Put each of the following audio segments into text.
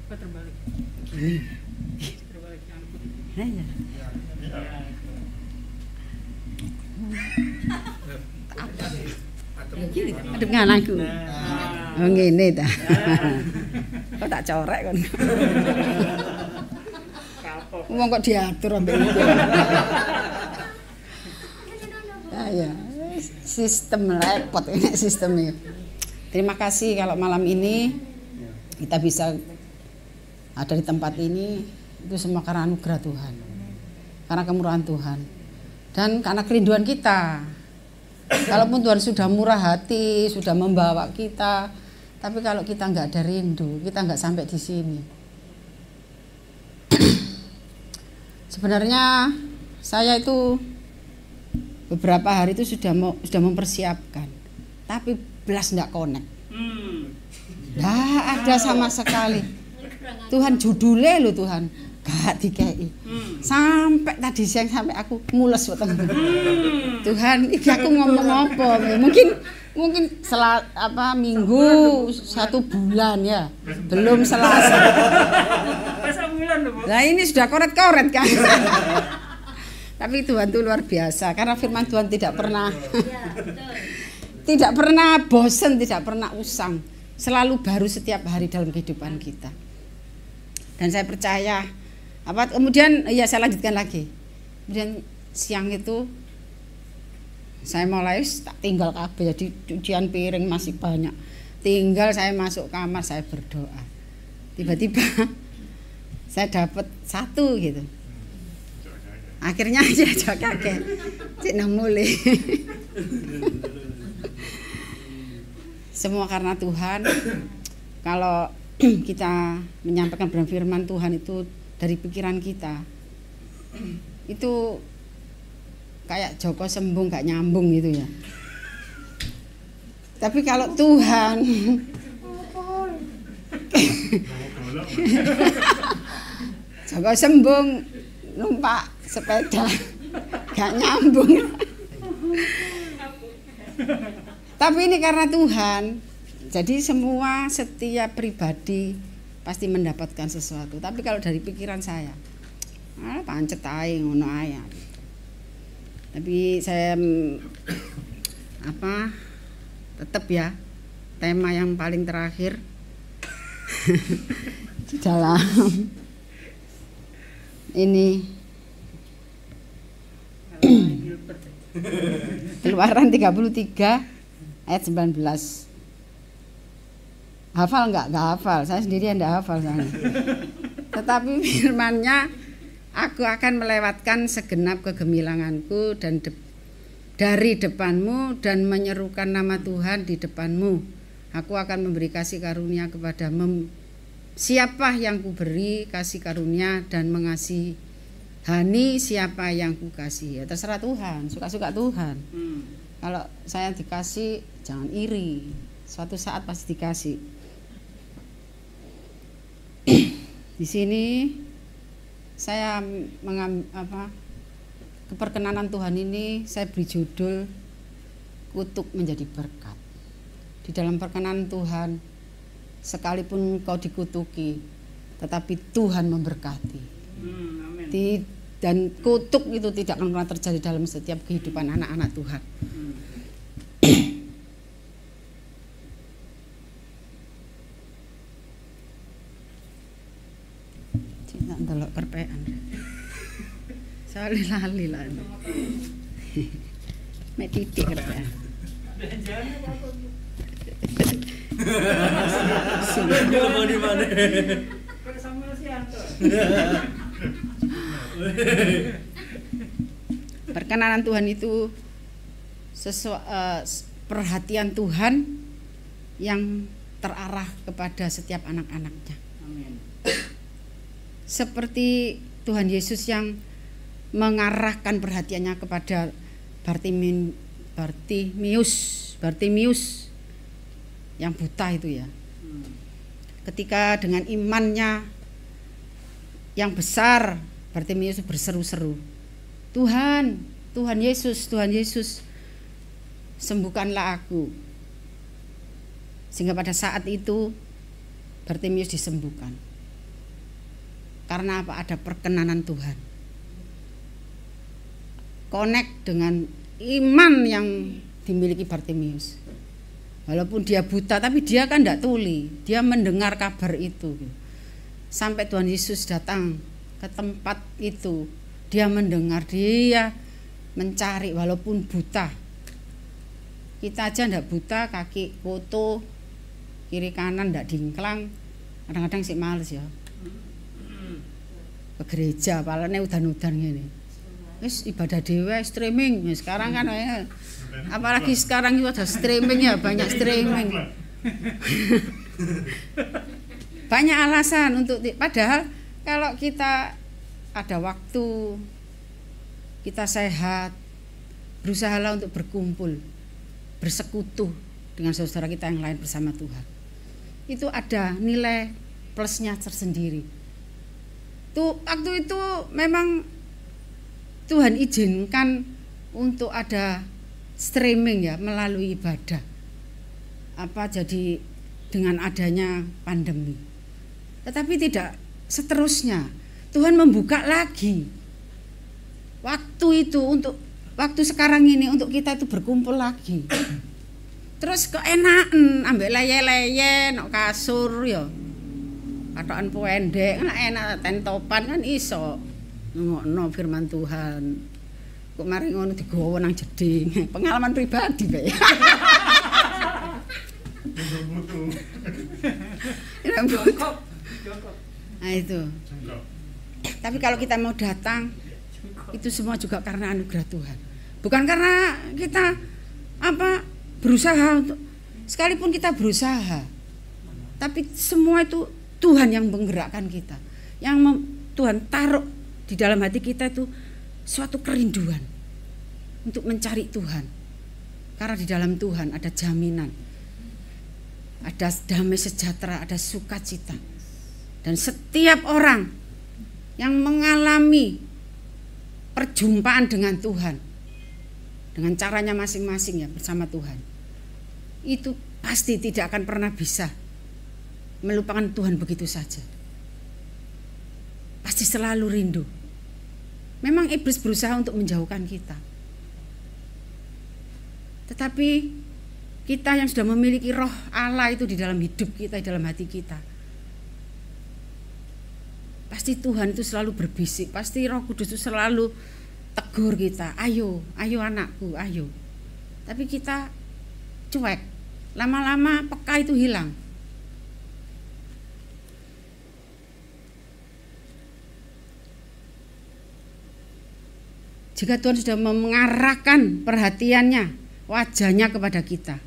Kok terbalik? Terbalik nyangkut. Nah, ya. Adep nganangku. Oh ngene ta. Kok tak corek kon. Kapok. Wong kok diatur ambek iki. Ya, sistem repot ini sistemnya. Terima kasih kalau malam ini kita bisa ada di tempat ini, itu semua karena anugerah Tuhan, karena kemurahan Tuhan, dan karena kerinduan kita. Kalaupun Tuhan sudah murah hati, sudah membawa kita, tapi kalau kita nggak ada rindu, kita nggak sampai di sini. Sebenarnya saya itu beberapa hari itu sudah mempersiapkan, tapi belas nggak connect. Nggak ada sama sekali. Tuhan judulnya loh Tuhan, gak dikei. Sampai tadi siang sampai aku mules weteng. Tuhan, iki aku ngomong apa? Mungkin minggu 1 bulan ya, belum Selasa. Nah ini sudah koret-koret kan. Tapi Tuhan itu luar biasa karena firman Tuhan tidak pernah tidak pernah bosan, tidak pernah usang, selalu baru setiap hari dalam kehidupan kita. Dan saya percaya kemudian ya saya lanjutkan lagi. Kemudian siang itu saya mulai tak tinggal kabeh, jadi cucian piring masih banyak. Tinggal saya masuk kamar, saya berdoa. Tiba-tiba saya dapat 1 gitu. Akhirnya aja kakek cik nang mulai. Semua karena Tuhan. Kalau kita menyampaikan firman Tuhan itu dari pikiran kita, itu kayak Joko Sembung gak nyambung gitu ya. Tapi kalau Tuhan Joko Sembung numpak sepeda gak nyambung. Tapi ini karena Tuhan. Jadi setiap pribadi pasti mendapatkan sesuatu. Tapi kalau dari pikiran saya, pancet ae ngono ae. Tapi saya tetap ya tema yang paling terakhir di dalam ini Keluaran 33 ayat 19. Hafal enggak? Enggak hafal. Saya sendiri yang enggak hafal sana. Tetapi firman-Nya, aku akan melewatkan segenap kegemilanganku dan dari depanmu dan menyerukan nama Tuhan di depanmu. Aku akan memberi kasih karunia kepadamu. Siapa yang kuberi kasih karunia dan mengasihani siapa yang kukasih. Ya terserah Tuhan, suka-suka Tuhan. Kalau saya dikasih jangan iri. Suatu saat pasti dikasih. Di sini saya keperkenanan Tuhan ini saya beri judul kutuk menjadi berkat. Di dalam perkenanan Tuhan, sekalipun kau dikutuki, tetapi Tuhan memberkati. Amin. Dan kutuk itu tidak akan pernah terjadi dalam setiap kehidupan anak-anak Tuhan. Cinta ndelok perpean. Soalnya lali lah. Mek titik perpean. Mau di mana? Perkenanan Tuhan itu perhatian Tuhan yang terarah kepada setiap anak-anaknya. Amin. Seperti Tuhan Yesus yang mengarahkan perhatiannya kepada Bartimius yang buta itu ya. Ketika dengan imannya yang besar, Bartimius berseru-seru, Tuhan Yesus, sembuhkanlah aku. Sehingga pada saat itu Bartimius disembuhkan. Karena apa? Ada perkenanan Tuhan. Connect dengan iman yang dimiliki Bartimius. Walaupun dia buta, tapi dia kan tidak tuli. Dia mendengar kabar itu. Sampai Tuhan Yesus datang ke tempat itu. Dia mendengar, dia mencari walaupun buta. Kita aja tidak buta, kaki foto, kiri kanan tidak dingklang. Kadang-kadang sih males ya. Ke gereja, apalagi udan-udan gini. Wis ibadah dewa streaming. Sekarang kan apalagi sekarang itu ada streaming ya, banyak streaming. Banyak alasan untuk padahal kalau kita ada waktu, kita sehat, berusahalah untuk berkumpul, bersekutu dengan saudara kita yang lain bersama Tuhan. Itu ada nilai plusnya tersendiri. Tuh waktu itu memang Tuhan izinkan untuk ada streaming ya melalui ibadah. Jadi dengan adanya pandemi. Tetapi tidak seterusnya. Tuhan membuka lagi waktu itu untuk waktu sekarang ini untuk kita itu berkumpul lagi. Terus keenakan ambek leye-leye nok kasur ya. Katokan pendek kan enak ten topan kan iso. Ngono firman Tuhan. Kok mari ngono digowo nang jeding. Pengalaman pribadi bae. Nah itu. Tapi kalau kita mau datang itu semua juga karena anugerah Tuhan. Bukan karena kita berusaha untuk sekalipun kita berusaha. Tapi semua itu Tuhan yang menggerakkan kita. Yang Tuhan taruh di dalam hati kita itu suatu kerinduan untuk mencari Tuhan. Karena di dalam Tuhan ada jaminan. Ada damai sejahtera, ada sukacita. Dan setiap orang yang mengalami perjumpaan dengan Tuhan dengan caranya masing-masing ya bersama Tuhan, itu pasti tidak akan pernah bisa melupakan Tuhan begitu saja. Pasti selalu rindu. Memang iblis berusaha untuk menjauhkan kita. Tetapi kita yang sudah memiliki roh Allah itu di dalam hidup kita, di dalam hati kita, pasti Tuhan itu selalu berbisik. Pasti Roh Kudus itu selalu tegur kita. Ayo, ayo anakku, ayo. Tapi kita cuek. Lama-lama peka itu hilang. Jika Tuhan sudah mengarahkan perhatiannya, wajahnya kepada kita,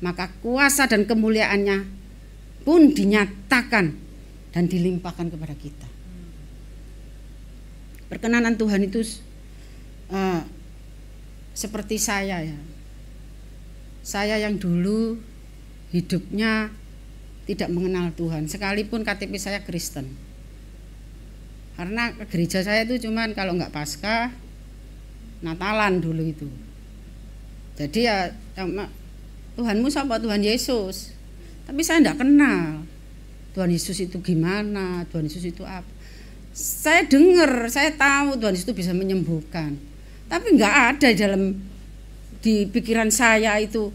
maka kuasa dan kemuliaannya pun dinyatakan dan dilimpahkan kepada kita. Perkenanan Tuhan itu seperti saya ya. Saya yang dulu hidupnya tidak mengenal Tuhan, sekalipun KTP saya Kristen. Karena ke gereja saya itu cuman kalau enggak Paskah, Natalan dulu itu. Jadi ya Tuhanmu siapa? Tuhan Yesus. Tapi saya enggak kenal Tuhan Yesus itu gimana, Tuhan Yesus itu apa. Saya dengar, saya tahu Tuhan Yesus itu bisa menyembuhkan. Tapi enggak ada di pikiran saya itu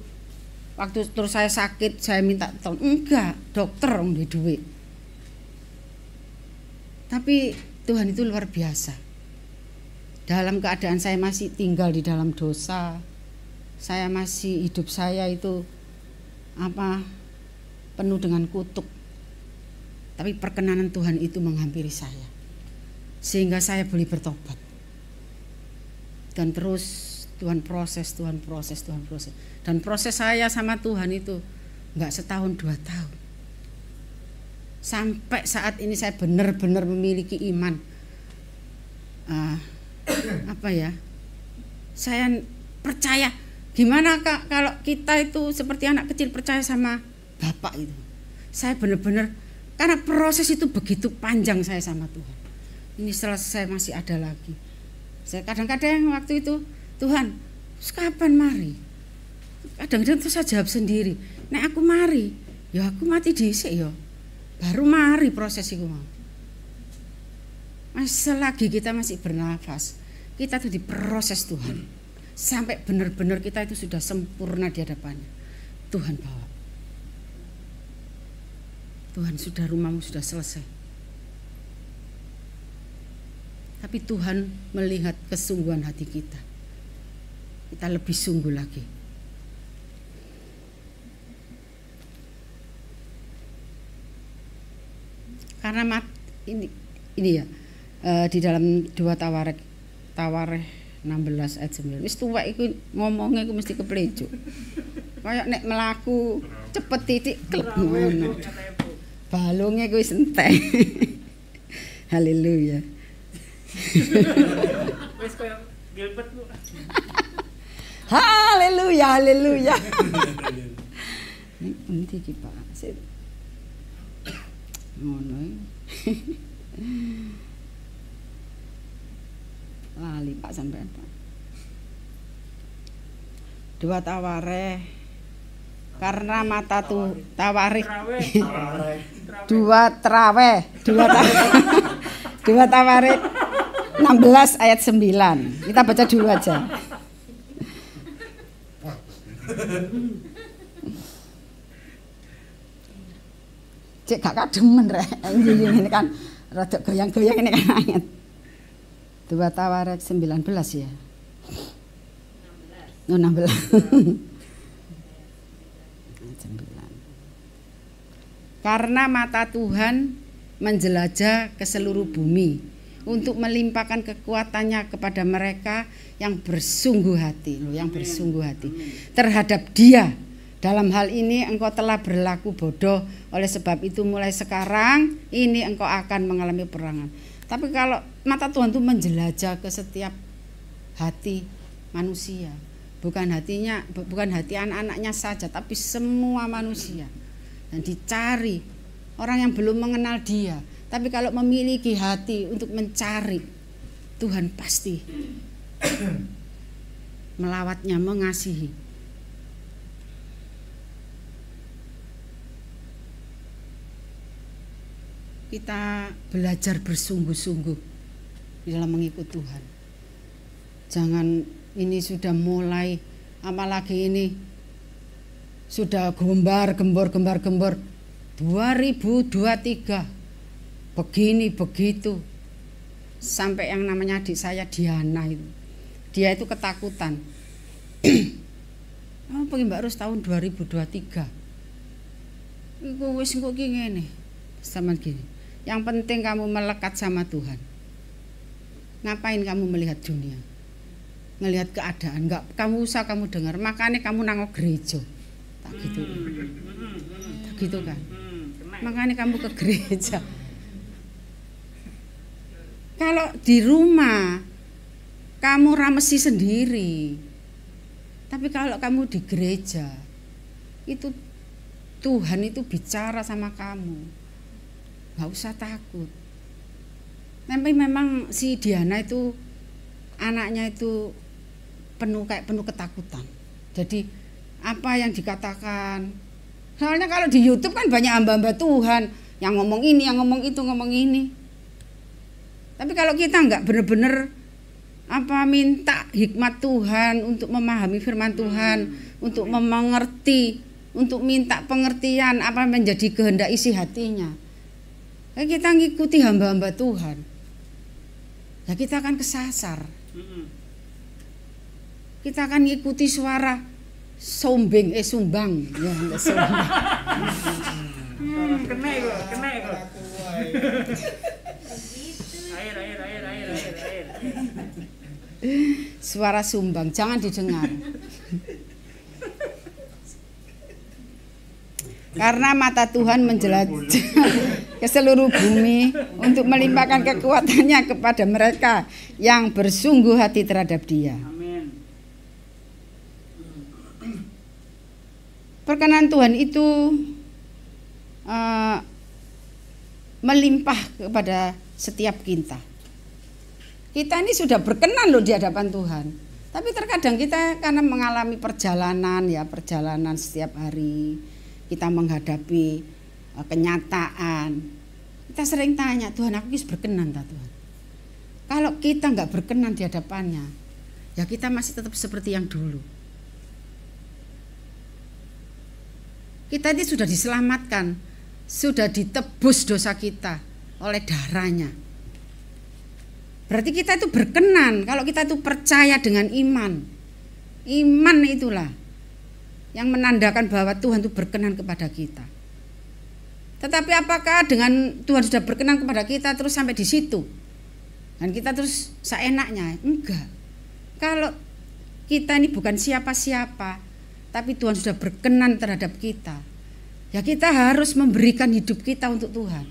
waktu terus saya sakit saya minta tolong. Enggak, dokter orang di duit. Tapi Tuhan itu luar biasa. Dalam keadaan saya masih tinggal di dalam dosa, saya masih hidup saya itu penuh dengan kutuk. Tapi perkenanan Tuhan itu menghampiri saya, sehingga saya boleh bertobat. Dan terus Tuhan proses. Dan proses saya sama Tuhan itu enggak setahun 2 tahun. Sampai saat ini saya benar-benar memiliki iman. Saya percaya. Gimana Kak kalau kita itu seperti anak kecil percaya sama Bapak itu. Saya benar-benar, karena proses itu begitu panjang saya sama Tuhan. Ini selesai masih ada lagi. Saya kadang-kadang waktu itu, Tuhan, kapan mari? Kadang-kadang itu saya jawab sendiri. Nek aku mari, ya aku mati dhisik ya. Baru mari proses iku mau. selagi kita masih bernafas, kita tuh diproses Tuhan. Sampai benar-benar kita itu sudah sempurna di hadapannya. Tuhan bawa. Tuhan sudah, rumahmu sudah selesai. Tapi Tuhan melihat kesungguhan hati kita. Kita lebih sungguh lagi. Karena ini ya, di dalam 2 Tawarikh 16 ayat 9. Wis tuwek iku ngomongnya iku mesti keplejuk. Kayak nek melaku cepet titik klep ngono. Balunge kuwi entek. Haleluya. Wis koyo Gilbert Bu. Haleluya, haleluya. Nanti iki Pak. Ngono. Lali Pak sampean Pak. 2 Tawarikh. Karena mata tuh Tawarikh. 2 Tawarikh 16 ayat 9. Kita baca dulu aja. Cek gak kademen rek. Ini kan rada goyang-goyang ini kan ayat. 2 Tawarikh 19 ya. 16. Karena mata Tuhan menjelajah ke seluruh bumi untuk melimpahkan kekuatannya kepada mereka yang bersungguh hati, yang bersungguh hati terhadap Dia. Dalam hal ini engkau telah berlaku bodoh, oleh sebab itu mulai sekarang ini engkau akan mengalami perangan. Tapi kalau mata Tuhan itu menjelajah ke setiap hati manusia, bukan hati anak-anaknya saja, tapi semua manusia. Dan dicari orang yang belum mengenal Dia. Tapi kalau memiliki hati untuk mencari, Tuhan pasti melawatnya, mengasihi. Kita belajar bersungguh-sungguh di dalam mengikut Tuhan. Jangan ini sudah mulai, apalagi ini sudah gembor 2023 begini begitu, sampai yang namanya adik saya Diana itu, dia itu ketakutan. Apa Mbak Ros tahun 2023 iku wis engko ki ngene sama gini. Yang penting kamu melekat sama Tuhan. Ngapain kamu melihat dunia, melihat keadaan? Enggak, kamu usah kamu dengar, makanya kamu nangok gereja. Tak gitu kan. Makanya kamu ke gereja. Kalau di rumah kamu ramesi sendiri, tapi kalau kamu di gereja itu Tuhan itu bicara sama kamu, nggak usah takut. Tapi memang si Diana itu anaknya itu penuh ketakutan. Jadi apa yang dikatakan, soalnya kalau di YouTube kan banyak hamba-hamba Tuhan yang ngomong ini, yang ngomong itu, ngomong ini. Tapi kalau kita enggak benar-benar minta hikmat Tuhan untuk memahami firman Tuhan, untuk mengerti, untuk minta pengertian apa menjadi kehendak isi hatinya, kita ngikuti hamba-hamba Tuhan, ya kita akan kesasar. Kita akan ngikuti suara sumbang ya, sumbang. Kena itu. Air. Suara sumbang jangan didengar. Karena mata Tuhan menjelajah ke seluruh bumi untuk melimpahkan kekuatannya kepada mereka yang bersungguh hati terhadap Dia. Perkenan Tuhan itu melimpah kepada setiap kita. Kita ini sudah berkenan loh di hadapan Tuhan. Tapi terkadang kita karena mengalami perjalanan setiap hari, kita menghadapi kenyataan. Kita sering tanya, Tuhan aku berkenan tak Tuhan? Kalau kita nggak berkenan di hadapannya, ya kita masih tetap seperti yang dulu. Kita ini sudah diselamatkan, sudah ditebus dosa kita oleh darahnya. Berarti kita itu berkenan kalau kita itu percaya dengan iman. Iman itulah yang menandakan bahwa Tuhan itu berkenan kepada kita. Tetapi apakah dengan Tuhan sudah berkenan kepada kita terus sampai di situ? Dan kita terus seenaknya? Enggak. Kalau kita ini bukan siapa-siapa, tapi Tuhan sudah berkenan terhadap kita, ya kita harus memberikan hidup kita untuk Tuhan.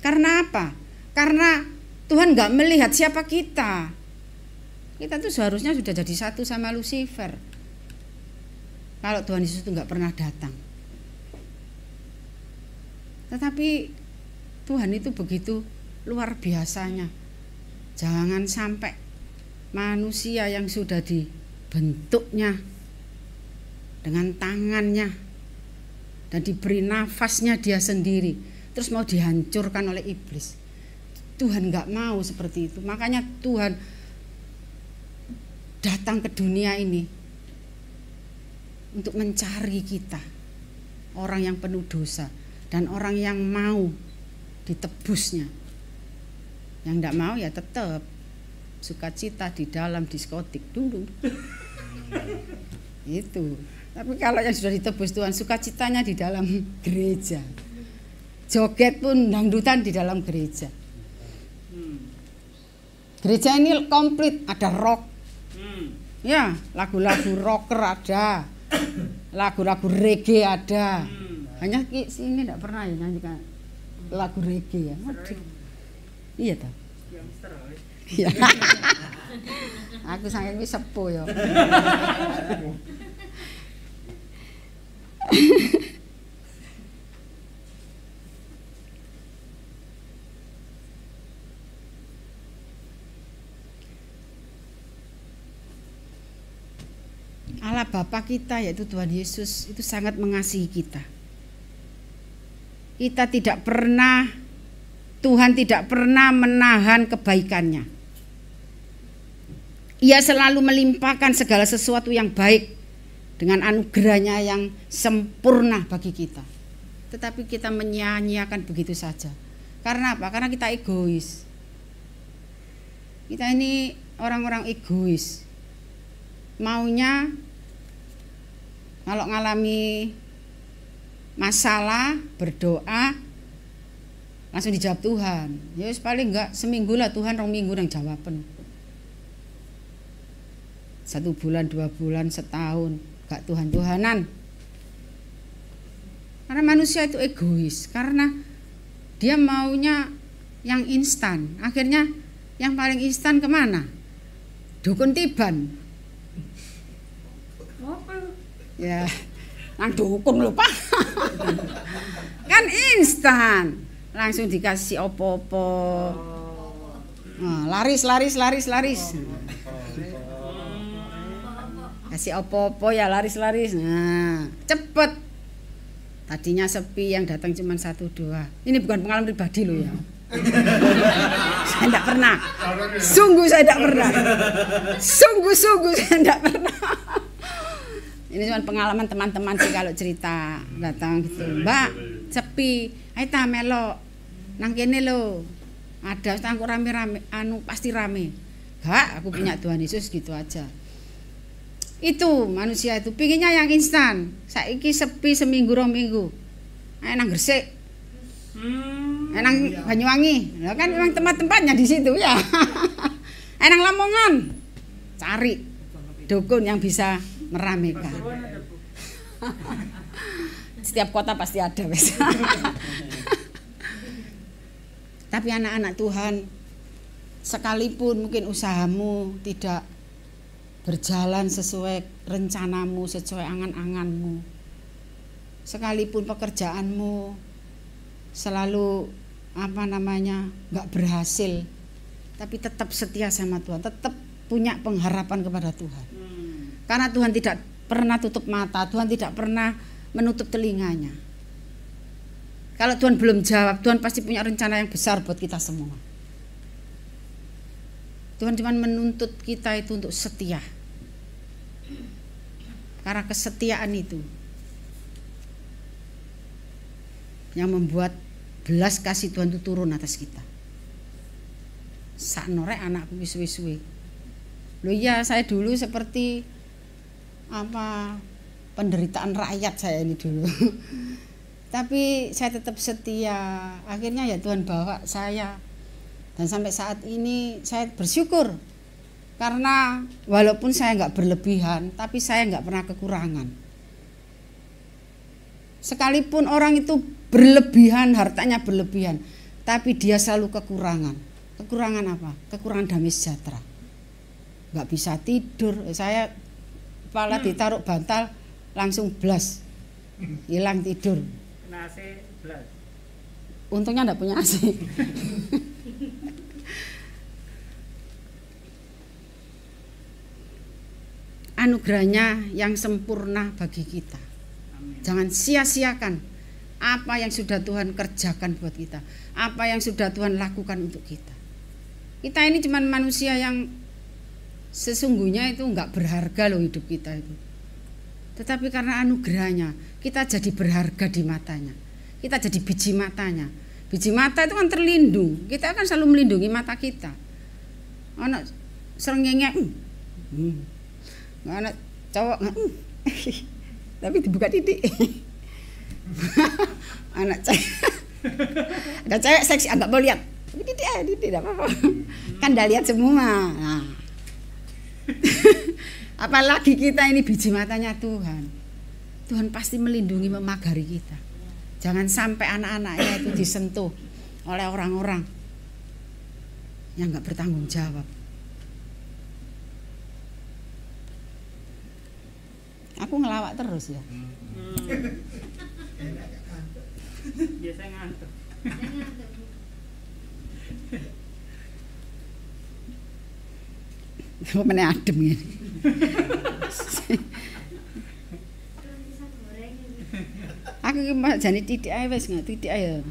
Karena apa? Karena Tuhan gak melihat siapa kita. Kita tuh seharusnya sudah jadi satu sama Lucifer. Kalau Tuhan Yesus itu gak pernah datang. Tetapi Tuhan itu begitu luar biasanya. Jangan sampai manusia yang sudah dibentuknya dengan tangannya dan diberi nafasnya dia sendiri, terus mau dihancurkan oleh iblis. Tuhan gak mau seperti itu. Makanya Tuhan datang ke dunia ini untuk mencari kita, orang yang penuh dosa dan orang yang mau ditebusnya. Yang gak mau ya tetap sukacita di dalam diskotik dulu. Itu. Tapi kalau yang sudah ditebus Tuhan, sukacitanya di dalam gereja. Joget pun dangdutan di dalam gereja. Gereja ini komplit, ada rock. Ya, lagu-lagu rocker ada. Lagu-lagu reggae ada. Hanya sini enggak pernah ya nyanyikan lagu reggae ya. Iya toh? Iya. Aku saking wis sepuh ya. Allah Bapa kita yaitu Tuhan Yesus itu sangat mengasihi kita. Kita tidak pernah, Tuhan tidak pernah menahan kebaikannya. Ia selalu melimpahkan segala sesuatu yang baik dengan anugerahnya yang sempurna bagi kita. Tetapi kita menyia-nyiakan begitu saja. Karena apa? Karena kita egois. Kita ini orang-orang egois. Maunya kalau ngalami masalah berdoa langsung dijawab Tuhan. Ya paling enggak seminggu lah Tuhan, 2 minggu nang jawaban. 1 bulan, 2 bulan, setahun gak Tuhan-Tuhanan. Karena manusia itu egois, karena dia maunya yang instan. Akhirnya yang paling instan kemana? Dukun tiban. Ya, nang dukun lho Pak. Kan instan, langsung dikasih opo-opo. Nah, laris. Kasih opo-opo ya laris. Nah, cepet. Tadinya sepi, yang datang cuma 1-2. Ini bukan pengalaman pribadi loh ya. Saya tidak pernah. Sungguh saya tidak pernah. Sungguh saya tidak pernah. Ini cuma pengalaman teman-teman sih kalau cerita datang gitu. Mbak, sepi. Ayo ta melo. Nang kene lho. Ada aku rame-rame, pasti rame. Gak, aku punya Tuhan Yesus gitu aja. Itu manusia itu pinginnya yang instan. Saiki sepi seminggu 2 minggu. Ayo nang Gresik. Nang Banyuwangi. Lah kan memang tempat-tempatnya di situ ya. Ayo nang Lamongan. Cari dukun yang bisa meramaikan. Setiap kota pasti ada wes. Tapi anak-anak Tuhan, sekalipun mungkin usahamu tidak berjalan sesuai rencanamu, sesuai angan-anganmu, sekalipun pekerjaanmu selalu nggak berhasil, tapi tetap setia sama Tuhan, tetap punya pengharapan kepada Tuhan. Karena Tuhan tidak pernah tutup mata, Tuhan tidak pernah menutup telinganya. Kalau Tuhan belum jawab, Tuhan pasti punya rencana yang besar buat kita semua. Tuhan cuma menuntut kita itu untuk setia. Karena kesetiaan itu yang membuat belas kasih Tuhan itu turun atas kita. Sak norek anakku suwe-suwe. Loh iya, saya dulu seperti penderitaan rakyat saya ini dulu. Tapi saya tetap setia. Akhirnya ya Tuhan bawa saya. Dan sampai saat ini saya bersyukur. Karena walaupun saya nggak berlebihan, tapi saya nggak pernah kekurangan. Sekalipun orang itu berlebihan, hartanya berlebihan, tapi dia selalu kekurangan. Kekurangan apa? Kekurangan damai sejahtera. Nggak bisa tidur. Saya kepala ditaruh bantal, langsung blas. Hilang tidur. Kena AC blas. Untungnya enggak punya AC. Anugerahnya yang sempurna bagi kita. Amin. Jangan sia-siakan apa yang sudah Tuhan kerjakan buat kita, apa yang sudah Tuhan lakukan untuk kita. Kita ini cuma manusia yang sesungguhnya itu enggak berharga loh hidup kita itu. Tetapi karena anugerahnya kita jadi berharga di matanya. Kita jadi biji matanya. Biji mata itu kan terlindung. Kita akan selalu melindungi mata kita. Anak serengenge, anak cowok, tapi dibuka titik. Anak cewek, ada cewek seksi agak mau lihat. Titik tidak apa-apa. Kan dah lihat semua. Nah. Apalagi kita ini biji matanya Tuhan. Tuhan pasti melindungi, memagari kita. Jangan sampai anak-anaknya itu disentuh oleh orang-orang yang nggak bertanggung jawab. Aku ngelawak terus ya. Biasa ngantuk. Mana adem ya. Aku ki mbak jane titik ae wis nggak titik ae.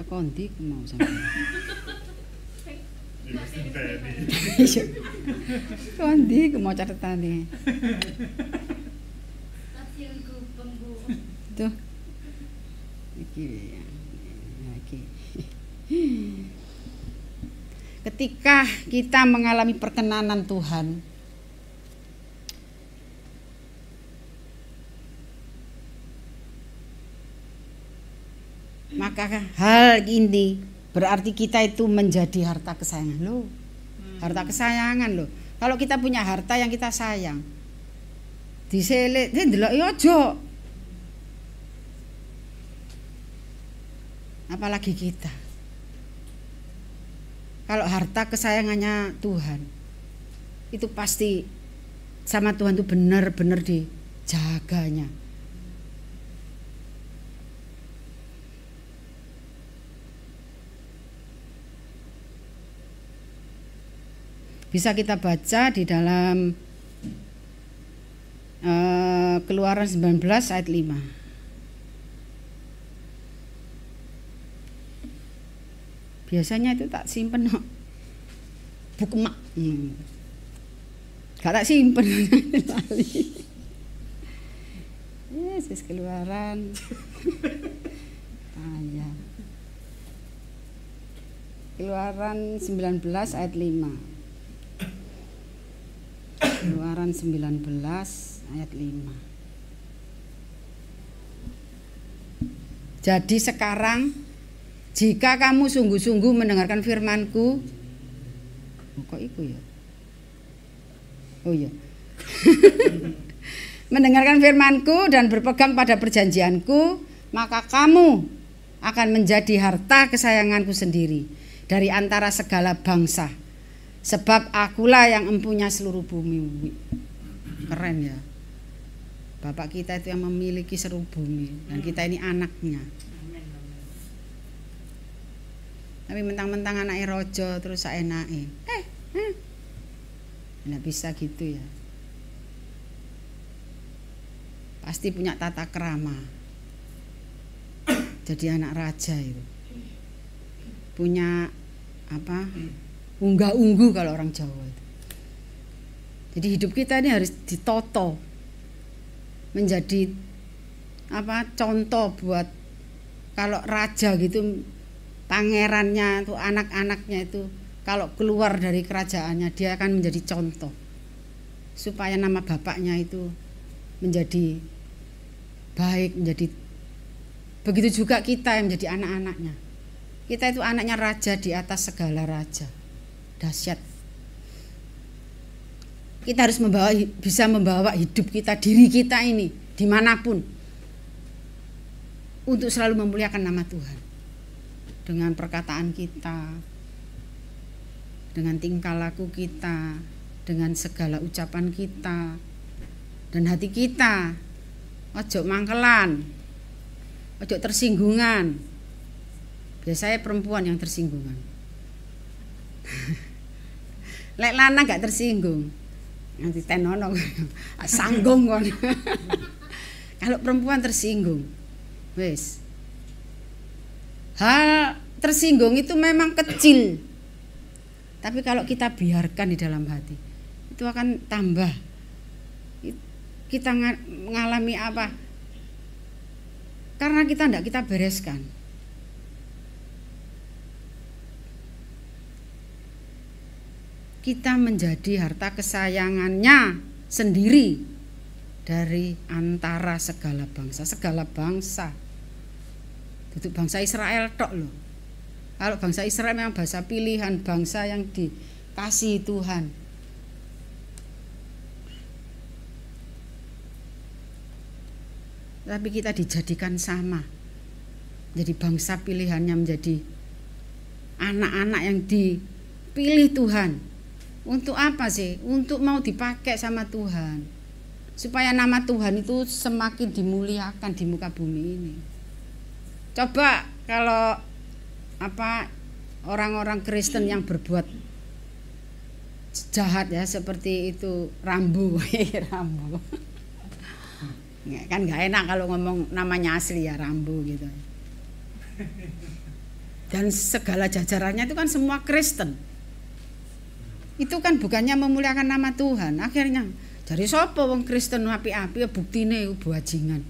Kondi ku mau sampe. Kondi ku mau catetane. Tuh. Iki. Ketika kita mengalami perkenanan Tuhan, maka hal ini berarti kita itu menjadi harta kesayangan loh. Harta kesayangan loh. Kalau kita punya harta yang kita sayang, diselik, ndelok yo aja. Apalagi kita. Kalau harta kesayangannya Tuhan, itu pasti sama Tuhan itu benar-benar dijaganya. Bisa kita baca di dalam Keluaran 19 ayat 5. Biasanya itu tak simpen buku mak. Gak tak simpen. Yesus Keluaran. Ayat. Keluaran 19 ayat 5. Keluaran 19 ayat 5. Jadi sekarang jika kamu sungguh-sungguh mendengarkan firman-Ku, kok iku ya? Oh iya. Mendengarkan firman-Ku dan berpegang pada perjanjian-Ku, maka kamu akan menjadi harta kesayangan-Ku sendiri dari antara segala bangsa. Sebab akulah yang empunya seluruh bumi. Keren ya. Bapak kita itu yang memiliki seluruh bumi dan kita ini anaknya. Tapi mentang-mentang anaknya rojo terus saenake. Nggak bisa gitu ya. Pasti punya tata krama. Jadi anak raja itu. Punya apa? Unggah-ungguh kalau orang Jawa itu. Jadi hidup kita ini harus ditoto. Menjadi apa? Contoh buat kalau raja gitu, pangerannya itu, anak-anaknya itu kalau keluar dari kerajaannya dia akan menjadi contoh supaya nama bapaknya itu menjadi baik, menjadi begitu juga kita yang menjadi anak-anaknya. Kita itu anaknya raja di atas segala raja. Dahsyat. Kita harus bisa membawa hidup kita, diri kita ini dimanapun untuk selalu memuliakan nama Tuhan dengan perkataan kita, dengan tingkah laku kita, dengan segala ucapan kita dan hati kita. Ojo mangkelan, ojo tersinggungan. Biasanya perempuan yang tersinggungan. Lek lanang gak tersinggung, nanti tenono sanggung kon. Kalau perempuan tersinggung, wes. Hal tersinggung itu memang kecil. Tapi kalau kita biarkan di dalam hati, itu akan tambah. Kita mengalami apa? Karena kita tidak kita bereskan. Kita menjadi harta kesayangannya sendiri dari antara segala bangsa. Segala bangsa. Itu bangsa Israel tok loh. Kalau bangsa Israel memang bangsa pilihan, bangsa yang dikasihi Tuhan. Tapi kita dijadikan sama. Jadi bangsa pilihannya menjadi anak-anak yang dipilih Tuhan. Untuk apa sih? Untuk mau dipakai sama Tuhan. Supaya nama Tuhan itu semakin dimuliakan di muka bumi ini. Coba kalau apa orang-orang Kristen yang berbuat jahat ya seperti itu Rambo. Rambo. Kan nggak enak kalau ngomong namanya asli ya Rambo gitu. Dan segala jajarannya itu kan semua Kristen. Itu kan bukannya memuliakan nama Tuhan. Akhirnya dari sapa wong Kristen api-api ya buktine iku bajingan.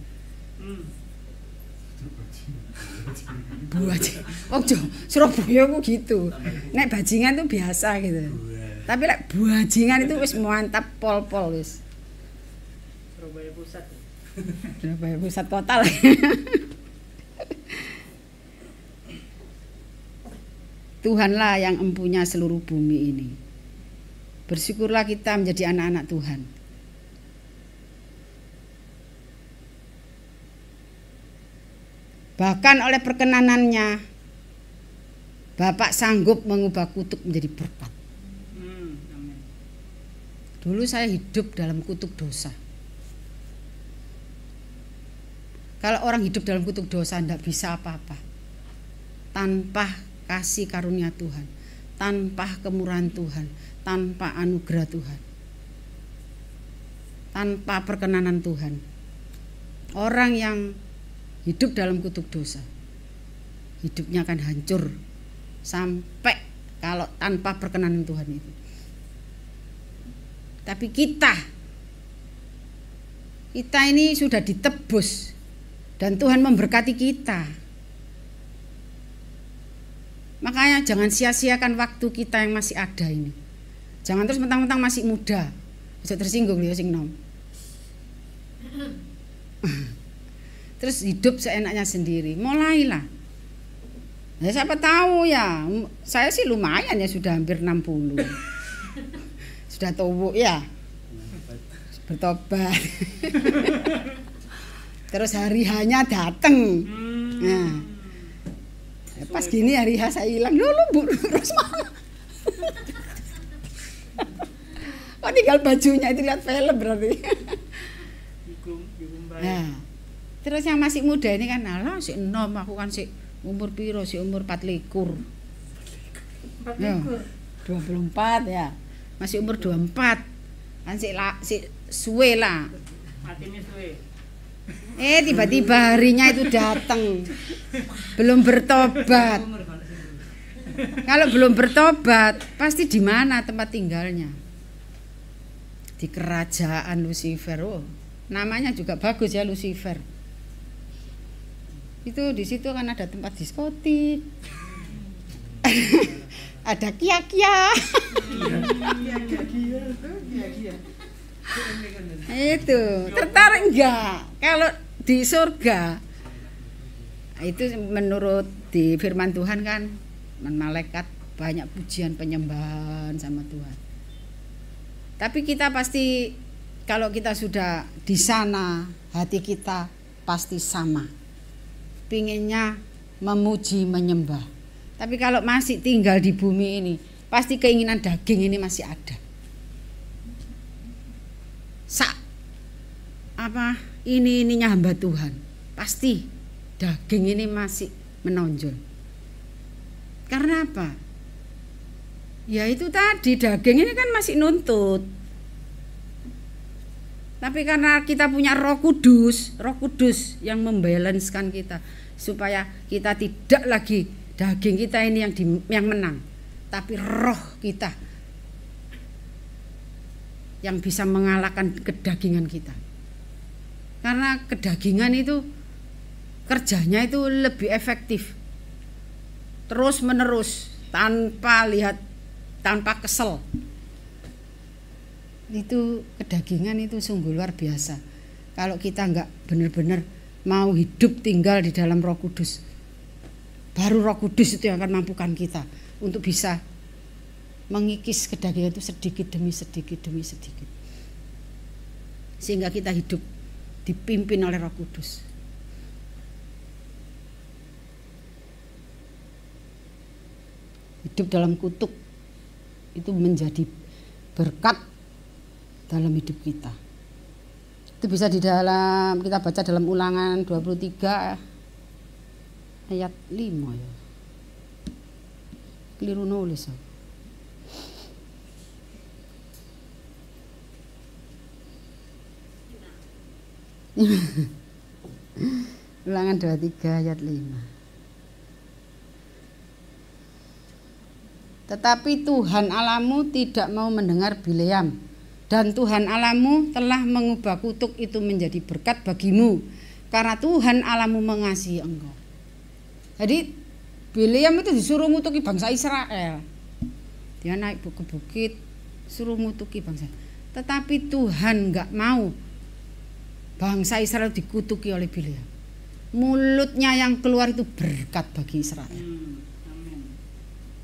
Bajingan. Oh, Surabaya ku gitu. Nek bajingan itu biasa gitu. Tapi lek bajingan itu wis mantap pol-pol wis. Surabaya pusat. Surabaya pusat total. Tuhanlah yang empunya seluruh bumi ini. Bersyukurlah kita menjadi anak-anak Tuhan. Bahkan oleh perkenanannya, Bapak sanggup mengubah kutuk menjadi berkat. Amin. Dulu saya hidup dalam kutuk dosa. Kalau orang hidup dalam kutuk dosa tidak bisa apa-apa. Tanpa kasih karunia Tuhan, tanpa kemurahan Tuhan, tanpa anugerah Tuhan, tanpa perkenanan Tuhan. Orang yang hidup dalam kutuk dosa, hidupnya akan hancur sampai kalau tanpa perkenanan Tuhan itu. Tapi kita ini sudah ditebus dan Tuhan memberkati kita. Makanya jangan sia-siakan waktu kita yang masih ada ini. Jangan terus mentang-mentang masih muda. Bisa tersinggung ya sing nom. Terus hidup seenaknya sendiri. Mulailah. Ya siapa tahu ya. Saya sih lumayan ya sudah hampir 60. Sudah tua ya. Bertobat. Terus hari hanya datang. Nah. Pas gini hari H saya hilang, lu Bu terus mana? Kok tinggal bajunya itu lihat film berarti. Nah, terus yang masih muda ini kan, alah si enom aku kan si umur piro, si umur 24. Ya, 24 ya. Masih umur 24. Kan si suwe lah. Hatinya suwe. Tiba-tiba harinya itu datang. Belum bertobat. Kalau belum bertobat, pasti di mana tempat tinggalnya? Di kerajaan Lucifer. Oh, namanya juga bagus ya, Lucifer. Itu di situ kan ada tempat diskotik. Ada kia-kia. Itu tertarik enggak kalau di surga? Itu menurut di firman Tuhan kan, malaikat banyak pujian penyembahan sama Tuhan. Tapi kita pasti kalau kita sudah di sana, hati kita pasti sama, pinginnya memuji menyembah. Tapi kalau masih tinggal di bumi ini, pasti keinginan daging ini masih ada. Ininya hamba Tuhan, pasti daging ini masih menonjol. Karena apa? Ya itu tadi, daging ini kan masih nuntut. Tapi karena kita punya Roh Kudus yang membalanskan kita supaya kita tidak lagi daging kita ini yang menang, tapi roh kita yang bisa mengalahkan kedagingan kita. Karena kedagingan itu kerjanya itu lebih efektif, terus menerus, tanpa kesel. Itu kedagingan itu sungguh luar biasa. Kalau kita enggak benar-benar mau hidup tinggal di dalam Roh Kudus, baru Roh Kudus itu yang akan mampukan kita untuk bisa mengikis kedagingan itu sedikit demi sedikit demi sedikit, sehingga kita hidup dipimpin oleh Roh Kudus. Hidup dalam kutuk itu menjadi berkat dalam hidup kita. Itu bisa kita baca dalam Ulangan 23 ayat 5 ya. Keliru nulis. Ulangan 23 ayat 5. Tetapi Tuhan Allahmu tidak mau mendengar Bileam, dan Tuhan Allahmu telah mengubah kutuk itu menjadi berkat bagimu, karena Tuhan Allahmu mengasihi engkau. Jadi Bileam itu disuruh ngutuki bangsa Israel. Dia naik ke bukit, suruh ngutuki bangsa. Tetapi Tuhan enggak mau bangsa Israel dikutuki oleh Bileam. Mulutnya yang keluar itu berkat bagi Israel.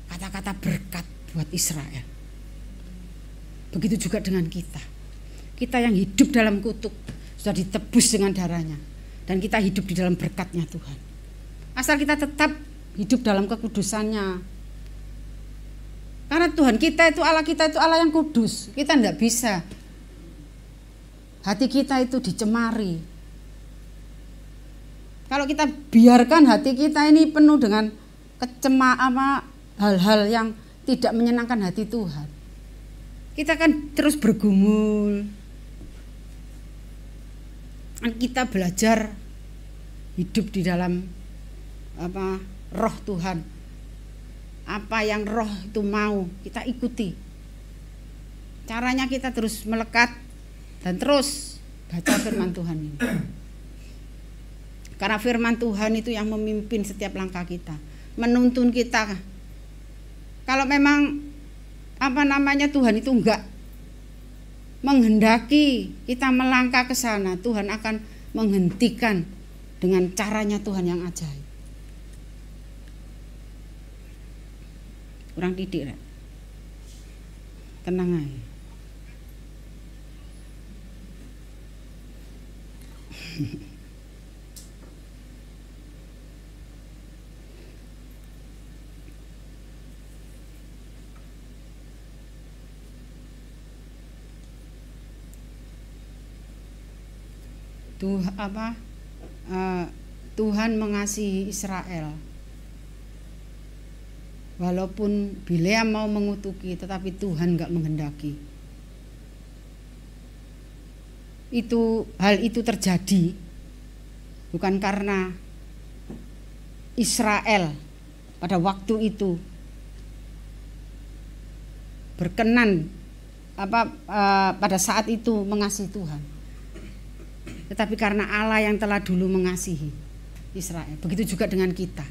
Kata-kata berkat buat Israel. Begitu juga dengan kita. Kita yang hidup dalam kutuk sudah ditebus dengan darahnya, dan kita hidup di dalam berkatnya Tuhan. Asal kita tetap hidup dalam kekudusannya. Karena Tuhan kita itu Allah yang kudus. Kita tidak bisa hati kita itu dicemari. Kalau kita biarkan hati kita ini penuh dengan hal-hal yang tidak menyenangkan hati Tuhan, kita akan terus bergumul. Kita belajar hidup di dalam roh Tuhan. Apa yang roh itu mau, kita ikuti. Caranya kita terus melekat dan terus baca firman Tuhan ini. Karena firman Tuhan itu yang memimpin setiap langkah kita, menuntun kita. Kalau memang Tuhan itu enggak menghendaki kita melangkah ke sana, Tuhan akan menghentikan dengan caranya Tuhan yang ajaib. Kurang didik, Rek. Tenang aja. Tuhan mengasihi Israel. Walaupun Bileam mau mengutuki, tetapi Tuhan nggak menghendaki. Hal itu terjadi bukan karena Israel pada waktu itu berkenan pada saat itu mengasihi Tuhan, tetapi karena Allah yang telah dulu mengasihi Israel. Begitu juga dengan kita.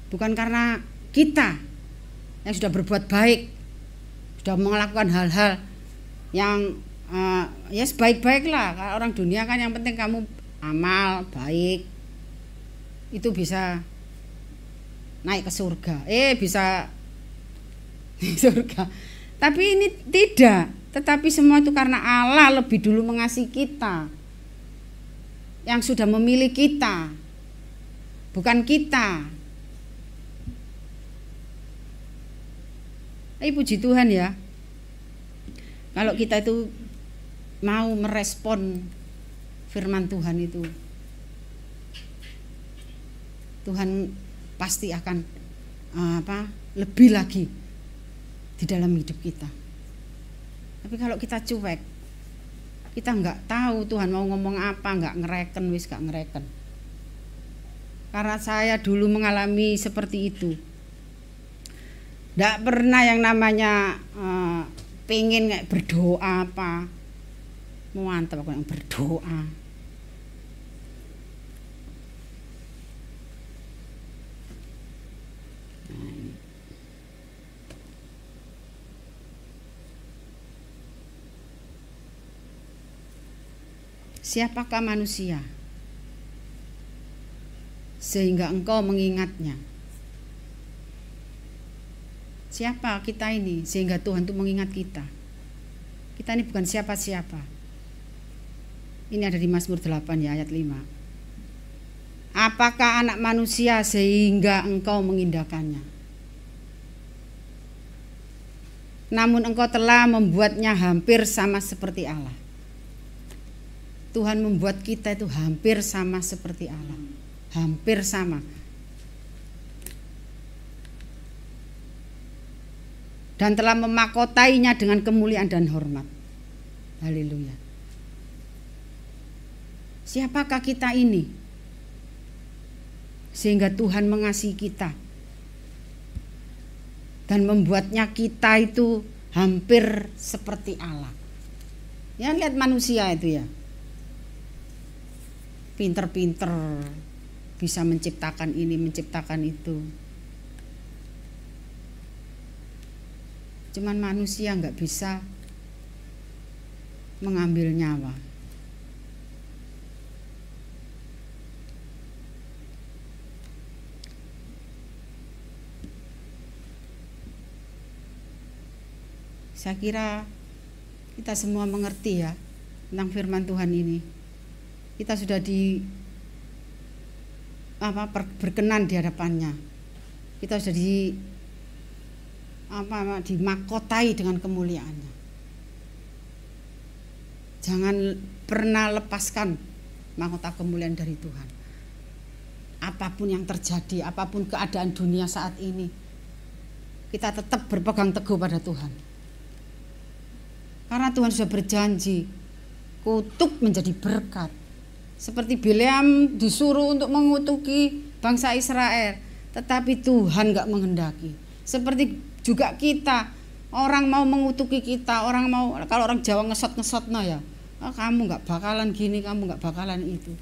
Bukan karena kita yang sudah berbuat baik, sudah melakukan hal-hal yang ya sebaik-baiklah. Kalau orang dunia kan yang penting kamu amal baik, itu bisa naik ke surga, bisa di surga. Tapi ini tidak, tetapi semua itu karena Allah lebih dulu mengasihi kita, yang sudah memilih kita, bukan kita. Puji Tuhan ya, kalau kita itu mau merespon firman Tuhan itu, Tuhan pasti akan lebih lagi di dalam hidup kita. Tapi kalau kita cuek, kita nggak tahu Tuhan mau ngomong apa, nggak ngereken. Karena saya dulu mengalami seperti itu. Nggak pernah yang namanya pengen kayak berdoa apa, mantap aku yang berdoa. Siapakah manusia sehingga engkau mengingatnya? Siapa kita ini sehingga Tuhan itu mengingat kita? Kita ini bukan siapa-siapa. Ini ada di Mazmur 8 ya, ayat 5. Apakah anak manusia sehingga engkau mengindahkannya? Namun engkau telah membuatnya hampir sama seperti Allah. Tuhan membuat kita itu hampir sama seperti Allah. Hampir sama. Dan telah memakotainya dengan kemuliaan dan hormat. Haleluya. Siapakah kita ini sehingga Tuhan mengasihi kita dan membuatnya kita itu hampir seperti Allah. Ya, lihat manusia itu ya, pinter-pinter, bisa menciptakan ini, menciptakan itu. Cuman manusia nggak bisa mengambil nyawa. Saya kira kita semua mengerti ya tentang firman Tuhan ini. Kita sudah berkenan di hadapannya. Kita sudah dimakotai dengan kemuliaannya. Jangan pernah lepaskan mahkota kemuliaan dari Tuhan. Apapun yang terjadi, apapun keadaan dunia saat ini, kita tetap berpegang teguh pada Tuhan. Karena Tuhan sudah berjanji, kutuk menjadi berkat. Seperti Bileam disuruh untuk mengutuki bangsa Israel, tetapi Tuhan gak menghendaki. Seperti juga kita, orang mau mengutuki kita, kalau orang Jawa ngesot ya, kamu nggak bakalan gini, kamu nggak bakalan itu.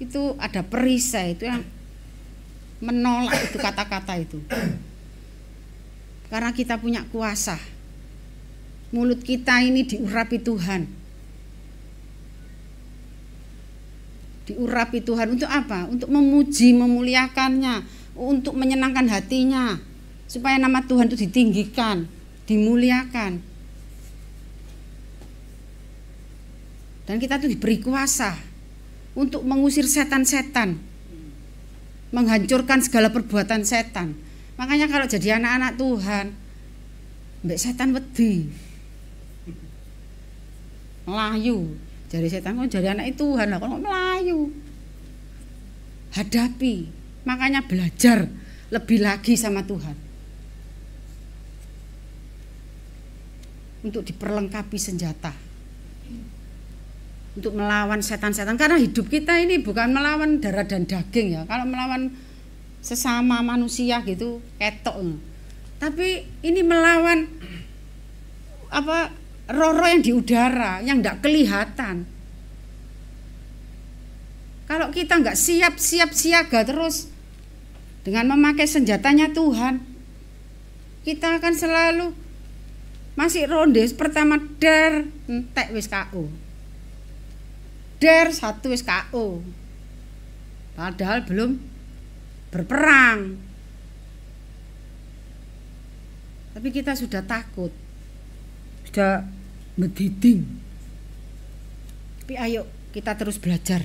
Itu ada perisai itu yang menolak itu kata-kata itu. Karena kita punya kuasa, mulut kita ini diurapi Tuhan. Diurapi Tuhan untuk apa? Untuk memuji, memuliakannya, untuk menyenangkan hatinya, supaya nama Tuhan itu ditinggikan, dimuliakan. Dan kita tuh diberi kuasa untuk mengusir setan-setan, menghancurkan segala perbuatan setan. Makanya kalau jadi anak-anak Tuhan, mbek setan wedi, melayu. Jadi setan kok jadi anak Tuhan lah, kok melayu. Hadapi, Makanya belajar lebih lagi sama Tuhan. Untuk diperlengkapi senjata. Untuk melawan setan-setan. Karena hidup kita ini bukan melawan darah dan daging ya. Kalau melawan sesama manusia gitu ketok. Tapi ini melawan roh-roh yang di udara, yang enggak kelihatan. Kalau kita enggak siap siaga terus dengan memakai senjatanya Tuhan, kita akan selalu masih ronde pertama der entek wis KO. Der 1 wis KO. Padahal belum berperang. Tapi kita sudah takut. Sudah mediding. Tapi ayo kita terus belajar.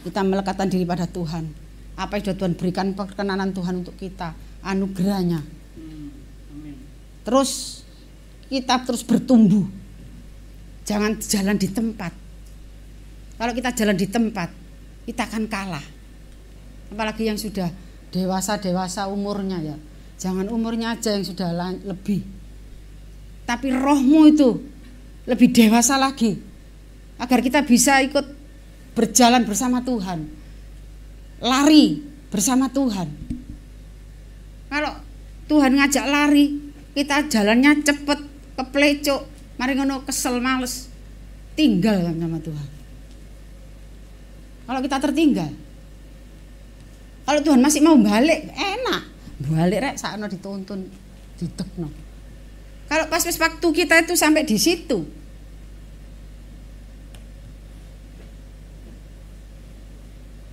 Kita melekatkan diri pada Tuhan. Apa yang sudah Tuhan berikan, perkenanan Tuhan untuk kita, anugerahnya. Amin. Terus kita terus bertumbuh. Jangan jalan di tempat. Kalau kita jalan di tempat, kita akan kalah. Apalagi yang sudah dewasa umurnya ya. Jangan umurnya aja yang sudah lebih. Tapi rohmu itu lebih dewasa lagi. Agar kita bisa ikut berjalan bersama Tuhan. Lari bersama Tuhan. Kalau Tuhan ngajak lari, kita jalannya cepet, keplecok, mari ngono kesel, males, tinggal sama Tuhan. Kalau kita tertinggal, kalau Tuhan masih mau balik, enak, balik rek, sakno dituntun, didekno. Kalau pas waktu kita itu sampai di situ,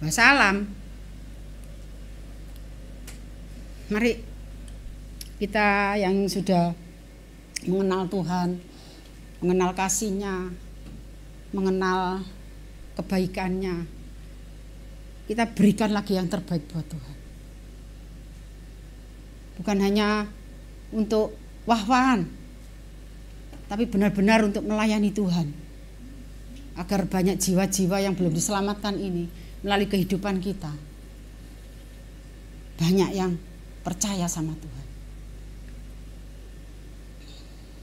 wassalam. Mari kita yang sudah mengenal Tuhan, mengenal kasih-Nya, mengenal kebaikannya, kita berikan lagi yang terbaik buat Tuhan. Bukan hanya untuk wah-wahan, tapi benar-benar untuk melayani Tuhan. Agar banyak jiwa-jiwa yang belum diselamatkan ini melalui kehidupan kita, banyak yang percaya sama Tuhan.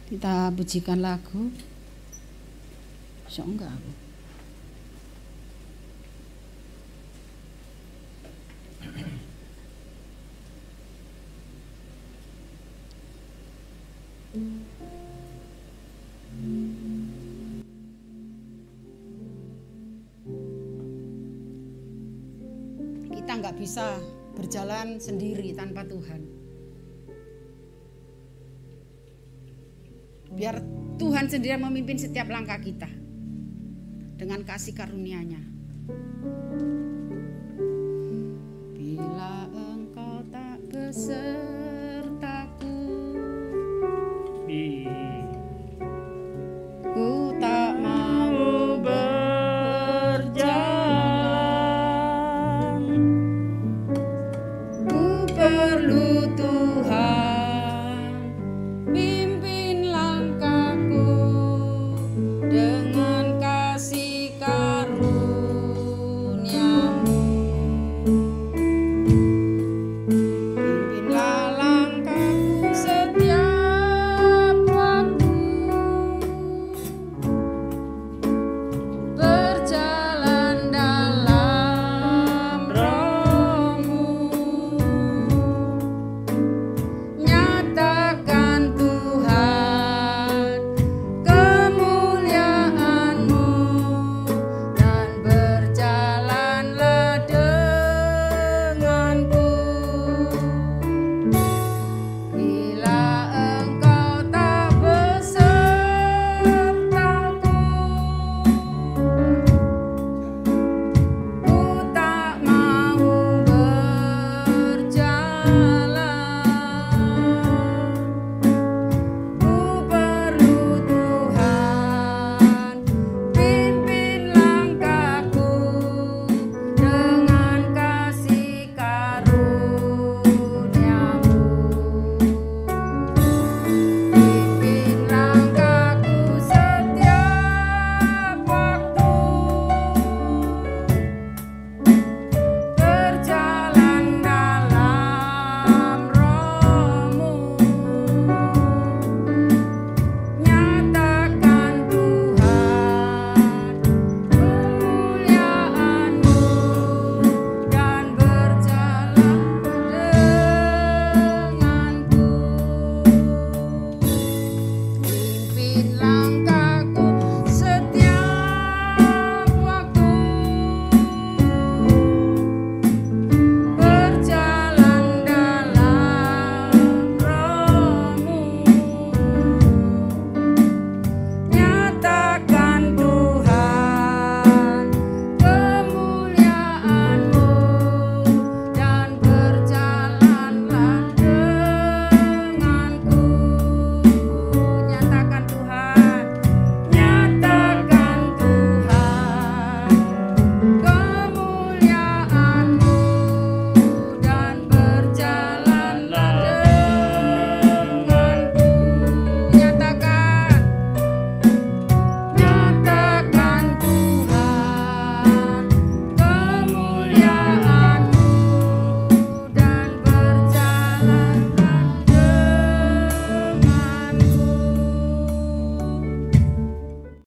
Kita pujikan lagu. So enggak aku. Kita nggak bisa berjalan sendiri tanpa Tuhan. Biar Tuhan sendiri yang memimpin setiap langkah kita dengan kasih karunia-Nya. Bila engkau tak besertaku,